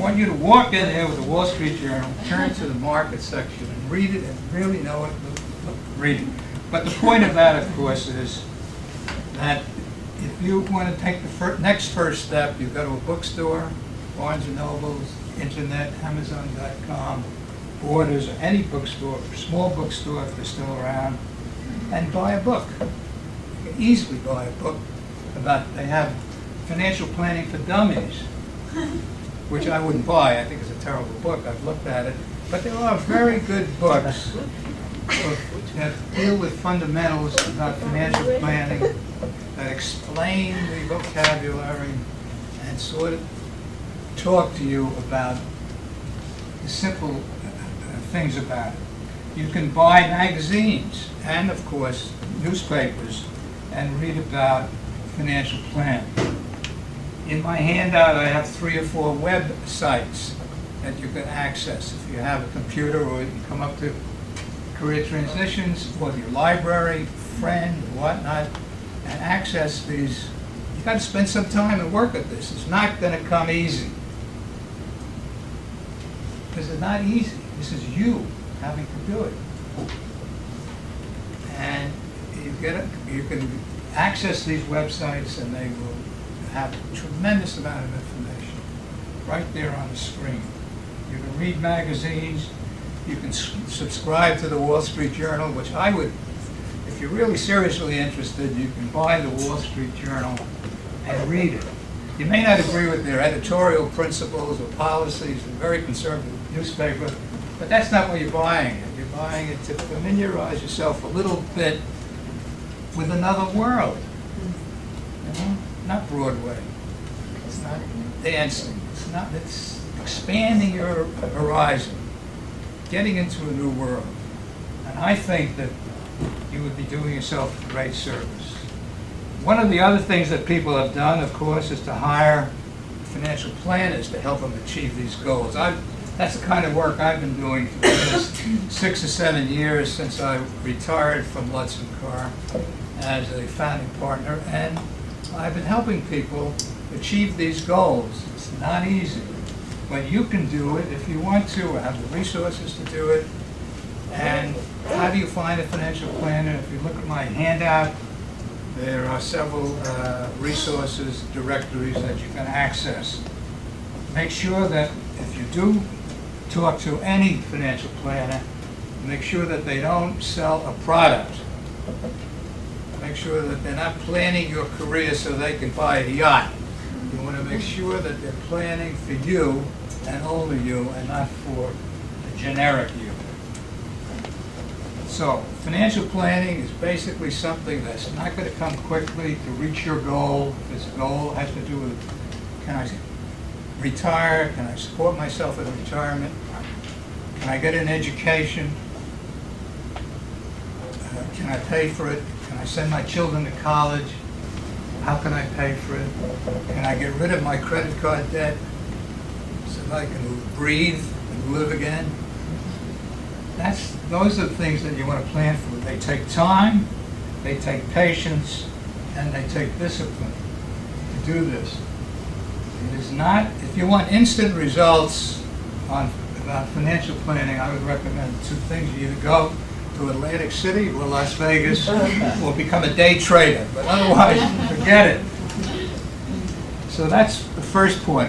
want you to walk in there with the Wall Street Journal, turn to the market section, and read it and really know it. Read it. But the point of that, of course, is that if you want to take the next first step, you go to a bookstore, Barnes & Noble's, Internet, Amazon.com, Borders, or any bookstore, small bookstore if they're still around, and buy a book. You can easily buy a book about, they have Financial Planning for Dummies, which I wouldn't buy. I think it's a terrible book. I've looked at it. But there are very good books that deal with fundamentals about financial planning, that explain the vocabulary and sort of talk to you about the simple things about it. You can buy magazines and, of course, newspapers and read about financial planning. In my handout, I have 3 or 4 websites that you can access. If you have a computer, or you can come up to Career Transitions or your library, friend, or whatnot, and access these. You've got to spend some time and work at this. It's not going to come easy. Because it's not easy. This is you having to do it. And you can access these websites, and they will have a tremendous amount of information right there on the screen. You can read magazines. You can subscribe to the Wall Street Journal, which I would, if you're really seriously interested, you can buy the Wall Street Journal and read it. You may not agree with their editorial principles or policies, a very conservative newspaper, but that's not why you're buying it. You're buying it to familiarize yourself a little bit with another world. You know? Not Broadway. It's not dancing. It's expanding your horizon, getting into a new world. And I think that you would be doing yourself a great service. One of the other things that people have done, of course, is to hire financial planners to help them achieve these goals. That's the kind of work I've been doing for the last 6 or 7 years since I retired from Lutz & Carr as a founding partner, and I've been helping people achieve these goals. It's not easy, but you can do it if you want to, or have the resources to do it. And how do you find a financial planner? If you look at my handout, there are several resources, directories that you can access. Make sure that if you do talk to any financial planner, make sure that they don't sell a product. Make sure that they're not planning your career so they can buy a yacht. You want to make sure that they're planning for you and only you, and not for the generic you. So financial planning is basically something that's not going to come quickly to reach your goal. This goal has to do with, can I retire? Can I support myself in retirement? Can I get an education? Can I pay for it? Can I send my children to college? How can I pay for it? Can I get rid of my credit card debt so that I can breathe and live again? Those are the things that you want to plan for. They take time, they take patience, and they take discipline to do this. It is not, if you want instant results about financial planning, I would recommend 2 things. You either go to Atlantic City or Las Vegas or become a day trader, but otherwise, forget it. So that's the first point.